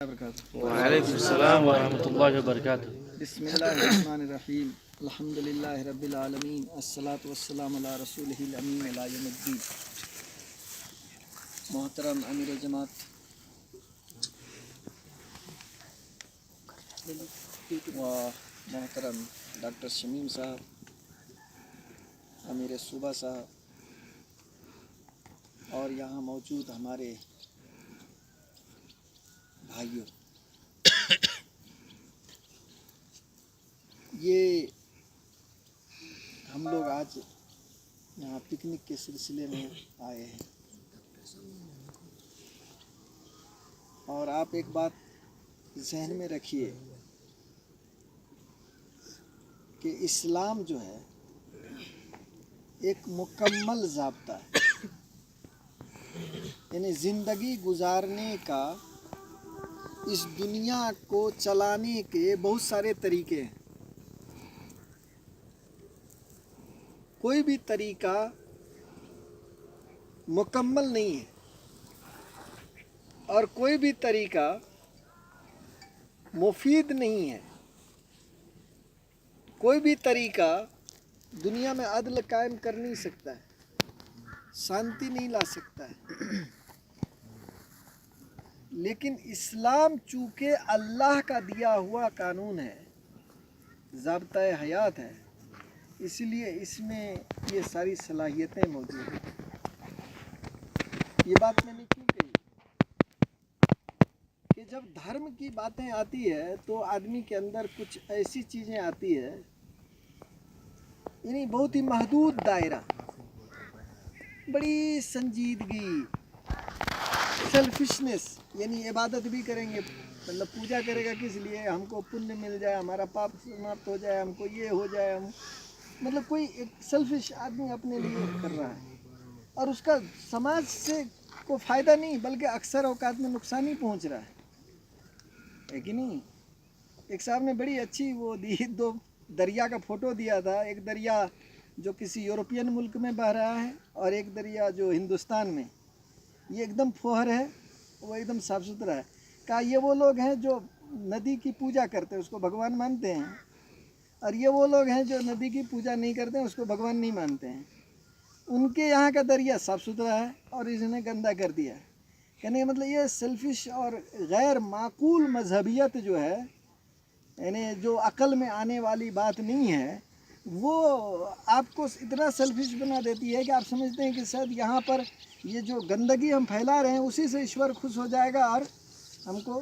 وعلیکم السلام ورحمۃ اللہ وبرکاتہ۔ بسم اللہ الرحمن الرحیم، الحمد للہ رب العالمین، الصلاۃ والسلام علی رسولہ الامین الی یوم الدین۔ محترم امیر جماعت و محترم ڈاکٹر شمیم صاحب، امیر صوبہ صاحب، اور یہاں موجود ہمارے بھائیوں، یہ ہم لوگ آج یہاں پکنک کے سلسلے میں آئے ہیں، اور آپ ایک بات ذہن میں رکھیے کہ اسلام جو ہے ایک مکمل ضابطہ ہے، یعنی زندگی گزارنے کا، اس دنیا کو چلانے کے بہت سارے طریقے ہیں۔ کوئی بھی طریقہ مکمل نہیں ہے اور کوئی بھی طریقہ مفید نہیں ہے۔ کوئی بھی طریقہ دنیا میں عدل قائم کر نہیں سکتا ہے، شانتی نہیں لا سکتا ہے، لیکن اسلام چونکہ اللہ کا دیا ہوا قانون ہے، ضابطۂ حیات ہے، اس لیے اس میں یہ ساری صلاحیتیں موجود ہیں۔ یہ بات میں نے کیوں کہی کہ جب دھرم کی باتیں آتی ہے تو آدمی کے اندر کچھ ایسی چیزیں آتی ہے، یعنی بہت ہی محدود دائرہ، بڑی سنجیدگی، سیلفشنس، یعنی عبادت بھی کریں گے، مطلب پوجا کرے گا کس لیے؟ ہم کو پنیہ مل جائے، ہمارا پاپ سماپت ہو جائے، ہم کو یہ ہو جائے، ہم مطلب کوئی ایک سیلفش آدمی اپنے لیے کر رہا ہے، اور اس کا سماج سے کو فائدہ نہیں بلکہ اکثر اوقات میں نقصان ہی پہنچ رہا ہے کہ نہیں؟ ایک صاحب نے بڑی اچھی وہ دی، دو دریا کا فوٹو دیا تھا، ایک دریا جو کسی یورپین ملک میں بہہ رہا ہے اور ایک دریا جو ہندوستان میں، یہ ایک دم فوہر ہے، وہ ایک دم صاف ستھرا ہے۔ کہا یہ وہ لوگ ہیں جو ندی کی پوجا کرتے ہیں، اس کو بھگوان مانتے ہیں، اور یہ وہ لوگ ہیں جو ندی کی پوجا نہیں کرتے ہیں، اس کو بھگوان نہیں مانتے ہیں۔ ان کے یہاں کا دریا صاف ستھرا ہے اور اس نے گندا کر دیا ہے۔ کہنے کا مطلب یہ سیلفش اور غیر معقول مذہبیت جو ہے، یعنی جو عقل میں آنے والی بات نہیں ہے، وہ آپ کو اتنا سیلفش بنا دیتی ہے کہ آپ سمجھتے ہیں کہ شاید یہاں پر یہ جو گندگی ہم پھیلا رہے ہیں اسی سے ایشور خوش ہو جائے گا اور ہم کو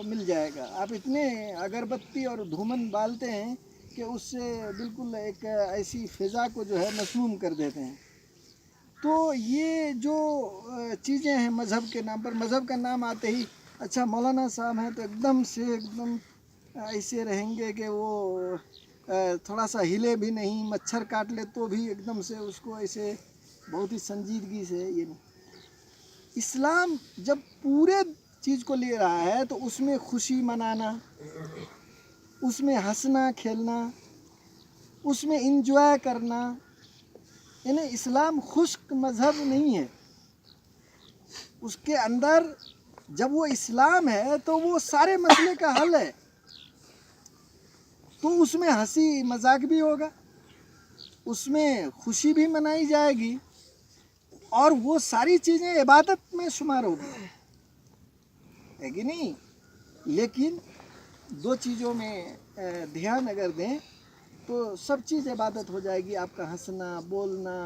مل جائے گا۔ آپ اتنے اگربتی اور دھومن بالتے ہیں کہ اس سے بالکل ایک ایسی فضا کو جو ہے مسموم کر دیتے ہیں۔ تو یہ جو چیزیں ہیں مذہب کے نام پر، مذہب کا نام آتے ہی اچھا مولانا صاحب ہیں تو ایک دم ایسے رہیں گے کہ وہ تھوڑا سا ہلے بھی نہیں، مچھر کاٹ لے تو بھی ایک دم سے اس کو ایسے بہت ہی سنجیدگی سے۔ یہ اسلام جب پورے چیز کو لے رہا ہے تو اس میں خوشی منانا، اس میں ہنسنا کھیلنا، اس میں انجوائے کرنا، یعنی اسلام خشک مذہب نہیں ہے۔ اس کے اندر جب وہ اسلام ہے تو وہ سارے مسئلے کا حل ہے، تو اس میں ہنسی مذاق بھی ہوگا، اس میں خوشی بھی منائی جائے گی، اور وہ ساری چیزیں عبادت میں شمار ہوگی، ہے کہ نہیں؟ لیکن دو چیزوں میں دھیان اگر دیں تو سب چیز عبادت ہو جائے گی۔ آپ کا ہنسنا، بولنا،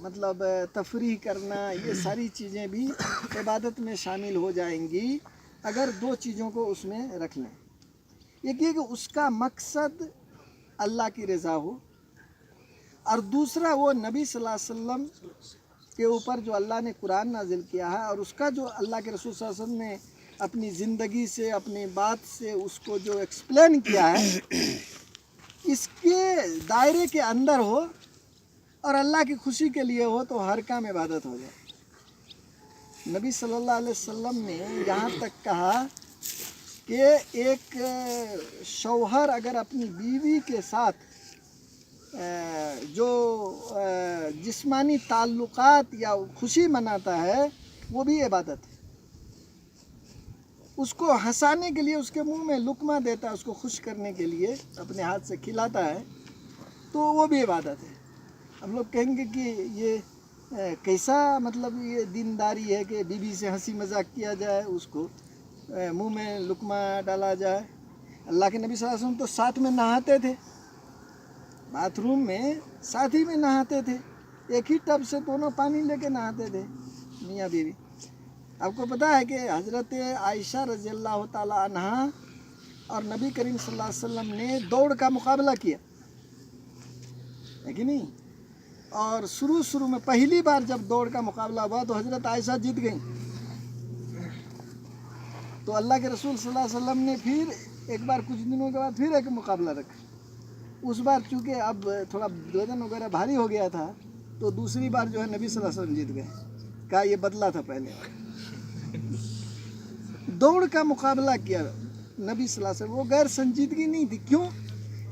مطلب تفریح کرنا، یہ ساری چیزیں بھی عبادت میں شامل ہو جائیں گی اگر دو چیزوں کو اس میں رکھ لیں۔ ایک یہ کہ اس کا مقصد اللہ کی رضا ہو، اور دوسرا وہ نبی صلی اللہ علیہ وسلم کے اوپر جو اللہ نے قرآن نازل کیا ہے، اور اس کا جو اللہ کے رسول صلی اللہ علیہ وسلم نے اپنی زندگی سے، اپنی بات سے اس کو جو ایکسپلین کیا ہے، اس کے دائرے کے اندر ہو اور اللہ کی خوشی کے لیے ہو، تو ہر کام عبادت ہو جائے۔ نبی صلی اللہ علیہ وسلم نے یہاں تک کہا کہ ایک شوہر اگر اپنی بیوی کے ساتھ جو جسمانی تعلقات یا خوشی مناتا ہے، وہ بھی عبادت ہے۔ اس کو ہنسانے کے لیے اس کے منہ میں لقمہ دیتا ہے، اس کو خوش کرنے کے لیے اپنے ہاتھ سے کھلاتا ہے، تو وہ بھی عبادت ہے۔ ہم لوگ کہیں گے کہ یہ کیسا مطلب یہ دینداری ہے کہ بیوی سے ہنسی مذاق کیا جائے، اس کو منہ میں لقمہ ڈالا جائے۔ اللہ کے نبی صلی اللہ علیہ وسلم تو ساتھ میں نہاتے تھے، باتھ روم میں ساتھ ہی میں نہاتے تھے، ایک ہی ٹب سے دونوں پانی لے کے نہاتے تھے میاں بیوی۔ آپ کو پتہ ہے کہ حضرت عائشہ رضی اللہ تعالی عنہا اور نبی کریم صلی اللہ علیہ وسلم نے دوڑ کا مقابلہ کیا ہے کہ نہیں؟ اور شروع میں پہلی بار جب دوڑ کا مقابلہ ہوا تو حضرت عائشہ جیت گئیں، تو اللہ کے رسول صلی اللہ علیہ وسلم نے پھر ایک بار کچھ دنوں کے بعد پھر ایک مقابلہ رکھا۔ اس بار چونکہ اب تھوڑا وزن وغیرہ بھاری ہو گیا تھا تو دوسری بار جو ہے نبی صلی اللہ علیہ وسلم جیت گئے، کہا یہ بدلا تھا پہلے۔ دوڑ کا مقابلہ کیا نبی صلی اللہ علیہ وسلم، وہ غیر سنجیدگی نہیں تھی۔ کیوں؟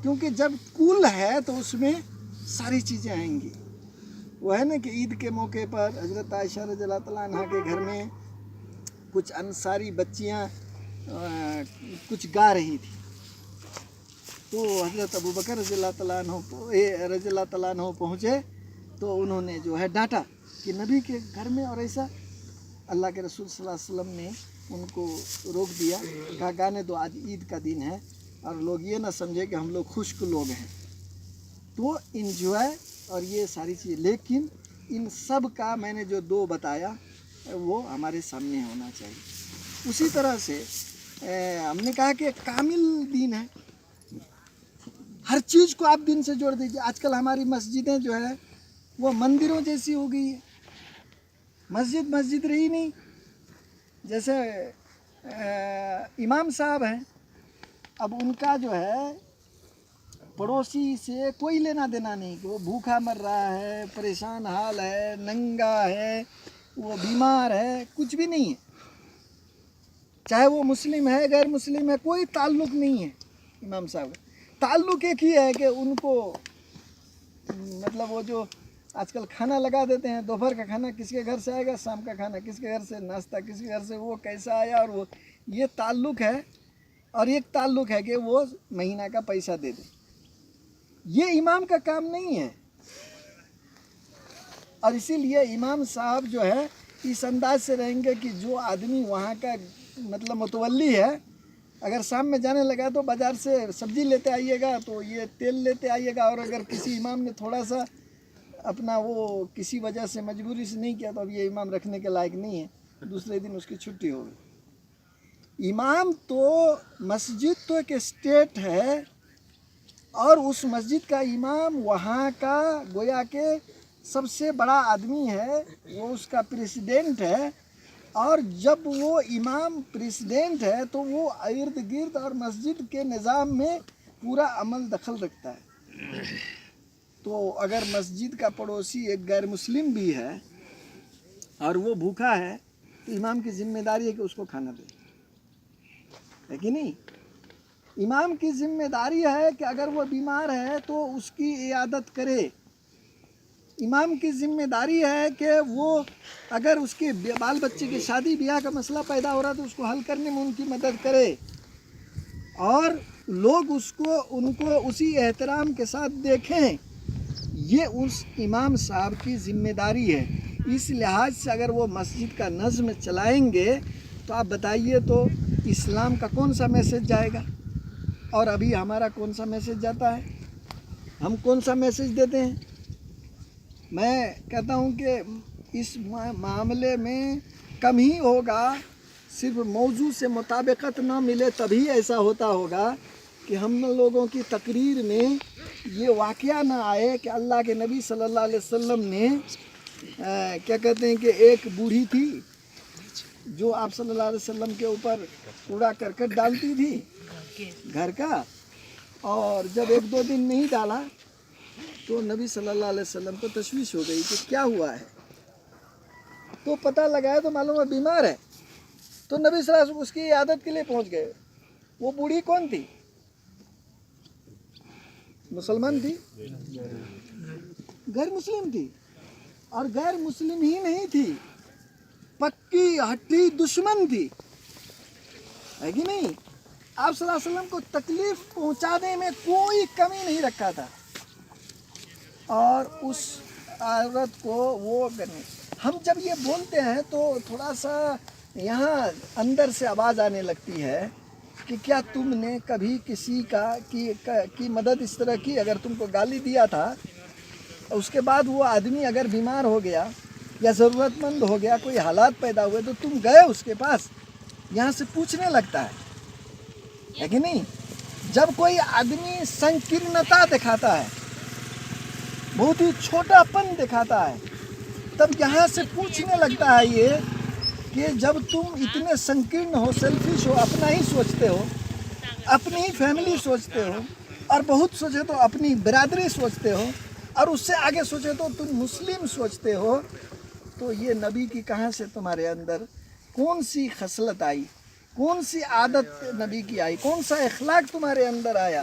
کیونکہ جب کل ہے تو اس میں ساری چیزیں آئیں گی۔ وہ ہے نا کہ عید کے موقع پر حضرت عائشہ رضی اللہ تعالیٰ عنہ کے گھر میں کچھ انصاری بچیاں کچھ گا رہی تھی، تو حضرت ابو بکر رضی اللہ تعالیٰ عنہ پہنچے تو انہوں نے جو ہے ڈانٹا کہ نبی کے گھر میں اور ایسا۔ اللہ کے رسول صلی اللہ علیہ وسلم نے ان کو روک دیا، کہا گانے دو، آج عید کا دن ہے اور لوگ یہ نہ سمجھے کہ ہم لوگ خشک لوگ ہیں۔ تو انجوائے اور یہ ساری چیزیں، لیکن ان سب کا میں نے جو دو بتایا وہ ہمارے سامنے ہونا چاہیے۔ اسی طرح سے ہم نے کہا کہ کامل دین ہے، ہر چیز کو آپ دین سے جوڑ دیجئے۔ آج کل ہماری مسجدیں جو ہے وہ مندروں جیسی ہو گئی ہے، مسجد رہی نہیں۔ جیسے امام صاحب ہیں، اب ان کا جو ہے پڑوسی سے کوئی لینا دینا نہیں کہ وہ بھوکا مر رہا ہے، پریشان حال ہے، ننگا ہے، وہ بیمار ہے، کچھ بھی نہیں ہے۔ چاہے وہ مسلم ہے غیر مسلم ہے، کوئی تعلق نہیں ہے امام صاحب کا۔ تعلق ایک ہی ہے کہ ان کو مطلب وہ جو آج کل کھانا لگا دیتے ہیں، دوپہر کا کھانا کس کے گھر سے آئے گا، شام کا کھانا کس کے گھر سے، ناشتہ کس کے گھر سے، وہ کیسا آیا، اور وہ یہ تعلق ہے۔ اور ایک تعلق ہے کہ وہ مہینہ کا پیسہ دے دے، یہ امام کا کام نہیں ہے۔ اور اسی لیے امام صاحب جو ہے اس انداز سے رہیں گے کہ جو آدمی وہاں کا مطلب متولی ہے، اگر شام میں جانے لگا تو بازار سے سبزی لیتے آئیے گا، تو یہ تیل لیتے آئیے گا، اور اگر کسی امام نے تھوڑا سا اپنا وہ کسی وجہ سے مجبوری سے نہیں کیا تو اب یہ امام رکھنے کے لائق نہیں ہے، دوسرے دن اس کی چھٹی ہوگی۔ امام تو مسجد تو ایک اسٹیٹ ہے، اور اس مسجد کا امام وہاں کا گویا کہ سب سے بڑا آدمی ہے، وہ اس کا پریسیڈنٹ ہے، اور جب وہ امام پریسیڈنٹ ہے تو وہ ارد گرد اور مسجد کے نظام میں پورا عمل دخل رکھتا ہے۔ تو اگر مسجد کا پڑوسی ایک غیر مسلم بھی ہے اور وہ بھوکا ہے تو امام کی ذمہ داری ہے کہ اس کو کھانا دے، ہے کہ نہیں؟ امام کی ذمہ داری ہے کہ اگر وہ بیمار ہے تو اس کی عیادت کرے۔ امام کی ذمہ داری ہے کہ وہ اگر اس کے بال بچے کی شادی بیاہ کا مسئلہ پیدا ہو رہا تو اس کو حل کرنے میں ان کی مدد کرے، اور لوگ ان کو اسی احترام کے ساتھ دیکھیں۔ یہ اس امام صاحب کی ذمہ داری ہے۔ اس لحاظ سے اگر وہ مسجد کا نظم چلائیں گے تو آپ بتائیے تو اسلام کا کون سا میسج جائے گا، اور ابھی ہمارا کون سا میسج جاتا ہے، ہم کون سا میسج دیتے ہیں؟ میں کہتا ہوں کہ اس معاملے میں کم ہی ہوگا، صرف موضوع سے مطابقت نہ ملے تبھی ایسا ہوتا ہوگا کہ ہم لوگوں کی تقریر میں یہ واقعہ نہ آئے کہ اللہ کے نبی صلی اللہ علیہ وسلم نے کیا کہتے ہیں کہ ایک بوڑھی تھی جو آپ صلی اللہ علیہ وسلم کے اوپر کوڑا کرکٹ ڈالتی تھی گھر کا، اور جب ایک دو دن نہیں ڈالا تو نبی صلی اللہ علیہ وسلم کو تشویش ہو گئی کہ کیا ہوا ہے، تو پتہ لگایا تو معلوم ہے بیمار ہے، تو نبی صلی اللہ علیہ وسلم اس کی عیادت کے لیے پہنچ گئے۔ وہ بوڑھی کون تھی؟ مسلمان تھی؟ غیر مسلم تھی، اور غیر مسلم ہی نہیں تھی، پکی ہٹی دشمن تھی۔ ہے کہ نہیں. آپ صلی اللہ علیہ وسلم کو تکلیف پہنچانے میں کوئی کمی نہیں رکھا تھا, اور اس عورت کو وہ کرنے. ہم جب یہ بولتے ہیں تو تھوڑا سا یہاں اندر سے آواز آنے لگتی ہے کہ کیا تم نے کبھی کسی کی مدد اس طرح کی؟ اگر تم کو گالی دیا تھا, اس کے بعد وہ آدمی اگر بیمار ہو گیا یا ضرورت مند ہو گیا, کوئی حالات پیدا ہوئے, تو تم گئے اس کے پاس, یہاں سے پوچھنے لگتا ہے کہ نہیں. جب کوئی آدمی سنکیرنتا دکھاتا ہے, بہت ہی چھوٹا پن دکھاتا ہے, تب یہاں سے پوچھنے لگتا ہے یہ کہ جب تم اتنے سنکیرن ہو, سیلفش ہو, اپنا ہی سوچتے ہو, اپنی ہی فیملی سوچتے ہو, اور بہت سوچے تو اپنی برادری سوچتے ہو, اور اس سے آگے سوچے تو تم مسلم سوچتے ہو, تو یہ نبی کی کہاں سے تمہارے اندر کون سی خصلت آئی, کون سی عادت نبی کی آئی, کون سا اخلاق تمہارے اندر آیا؟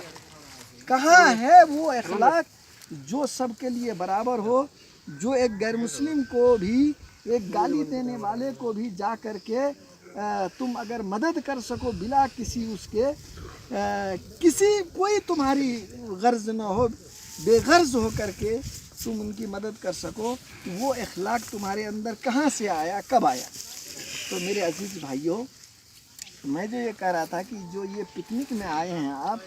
کہاں ہے وہ اخلاق جو سب کے لیے برابر ہو, جو ایک غیر مسلم کو بھی, ایک گالی دینے والے کو بھی جا کر کے تم اگر مدد کر سکو بلا کسی اس کے کسی کوئی تمہاری غرض نہ ہو, بے غرض ہو کر کے تم ان کی مدد کر سکو, وہ اخلاق تمہارے اندر کہاں سے آیا, کب آیا؟ تو میرے عزیز بھائیوں, میں جو یہ کہہ رہا تھا کہ جو یہ پکنک میں آئے ہیں آپ,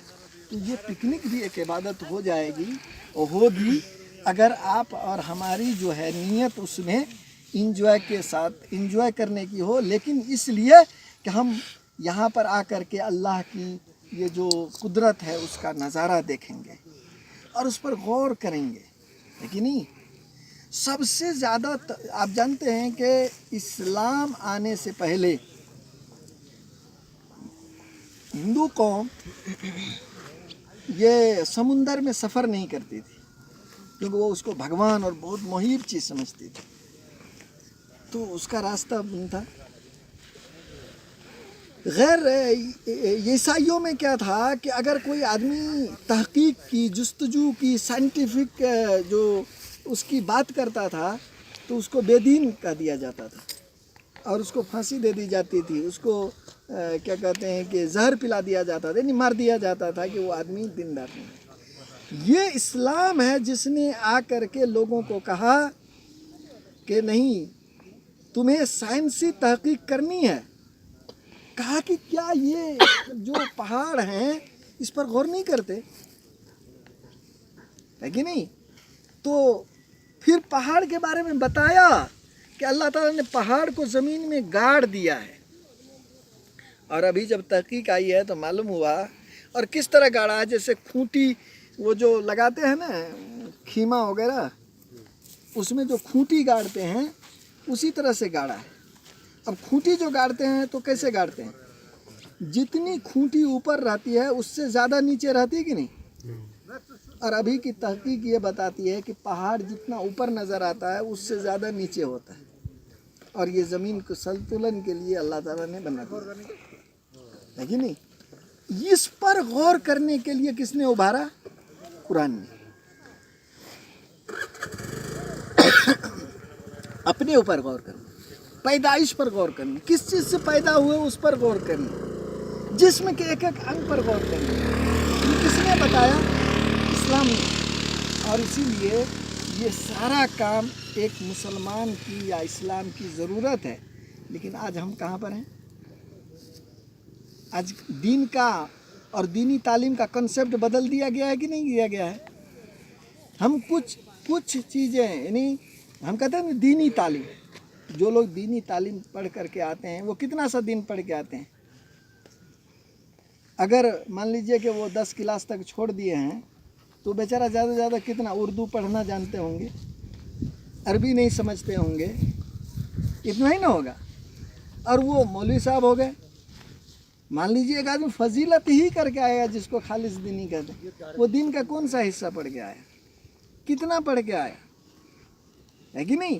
تو یہ پکنک بھی ایک عبادت ہو جائے گی اور ہوگی اگر آپ اور ہماری جو ہے نیت اس میں انجوائے کے ساتھ انجوائے کرنے کی ہو, لیکن اس لیے کہ ہم یہاں پر آ کر کے اللہ کی یہ جو قدرت ہے اس کا نظارہ دیکھیں گے اور اس پر غور کریں گے, ہے کہ نہیں. سب سے زیادہ آپ جانتے ہیں کہ اسلام آنے سے پہلے ہندو قوم یہ سمندر میں سفر نہیں کرتی تھی, کیونکہ وہ اس کو بھگوان اور بہت محیب چیز سمجھتی تھی, تو اس کا راستہ بند تھا. غیر عیسائیوں میں کیا تھا کہ اگر کوئی آدمی تحقیق کی, جستجو کی, سائنٹیفک جو اس کی بات کرتا تھا, تو اس کو بے دین کہہ دیا جاتا تھا اور اس کو پھانسی دے دی جاتی تھی, اس کو کیا کہتے ہیں کہ زہر پلا دیا جاتا تھا, یعنی مار دیا جاتا تھا کہ وہ آدمی دیندار نہیں. یہ اسلام ہے جس نے آ کر کے لوگوں کو کہا کہ نہیں, تمہیں سائنسی تحقیق کرنی ہے. کہا کہ کیا یہ جو پہاڑ ہیں اس پر غور نہیں کرتے, ہے کہ نہیں. تو پھر پہاڑ کے بارے میں بتایا کہ اللہ تعالیٰ نے پہاڑ کو زمین میں گاڑ دیا ہے, اور ابھی جب تحقیق آئی ہے تو معلوم ہوا, اور کس طرح گاڑا ہے, جیسے کھوٹی وہ جو لگاتے ہیں نا خیمہ وغیرہ, اس میں جو کھوٹی گاڑتے ہیں اسی طرح سے گاڑا ہے. اب کھوٹی جو گاڑتے ہیں تو کیسے گاڑتے ہیں, جتنی کھوٹی اوپر رہتی ہے اس سے زیادہ نیچے رہتی ہے کہ نہیں. اور ابھی کی تحقیق یہ بتاتی ہے کہ پہاڑ جتنا اوپر نظر آتا ہے اس سے زیادہ نیچے ہوتا ہے, اور یہ زمین کو سنتولن کے لیے اللہ تعالیٰ نے بنا دیا, ہے کہ نہیں. اس پر غور کرنے کے لیے کس نے ابھارا؟ قرآن نے. اپنے اوپر غور کرنا, پیدائش پر غور کرنا, کس چیز سے پیدا ہوئے اس پر غور کرنا, جسم کے ایک ایک انگ پر غور کرنا. یہ کس نے بتایا؟ اسلام نے. اور اسی لیے یہ سارا کام ایک مسلمان کی یا اسلام کی ضرورت ہے. لیکن آج ہم کہاں پر ہیں؟ آج دین کا اور دینی تعلیم کا کنسیپٹ بدل دیا گیا ہے کہ نہیں دیا گیا ہے. ہم کچھ چیزیں, یعنی ہم کہتے ہیں دینی تعلیم, جو لوگ دینی تعلیم پڑھ کر کے آتے ہیں وہ کتنا سا دین پڑھ کے آتے ہیں. اگر مان لیجئے کہ وہ 10 کلاس تک چھوڑ دیے ہیں تو بیچارہ زیادہ سے زیادہ کتنا اردو پڑھنا جانتے ہوں گے, عربی نہیں سمجھتے ہوں گے, اتنا ہی نہ ہوگا. اور وہ مولوی صاحب ہو گئے, مان لیجیے ایک آدمی فضیلت ہی کر کے آیا جس کو خالص دینی کہتے ہیں, وہ دین کا کون سا حصہ پڑھ کے آیا, کتنا پڑھ کے آیا, ہے کہ نہیں.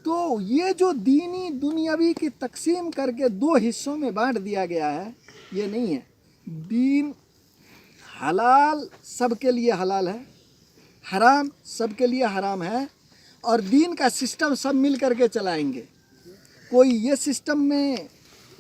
تو یہ جو دینی دنیاوی کی تقسیم کر کے 2 حصوں میں بانٹ دیا گیا ہے, یہ نہیں ہے. دین حلال سب کے لیے حلال ہے, حرام سب کے لیے حرام ہے, اور دین کا سسٹم سب مل کر کے چلائیں گے. کوئی یہ سسٹم میں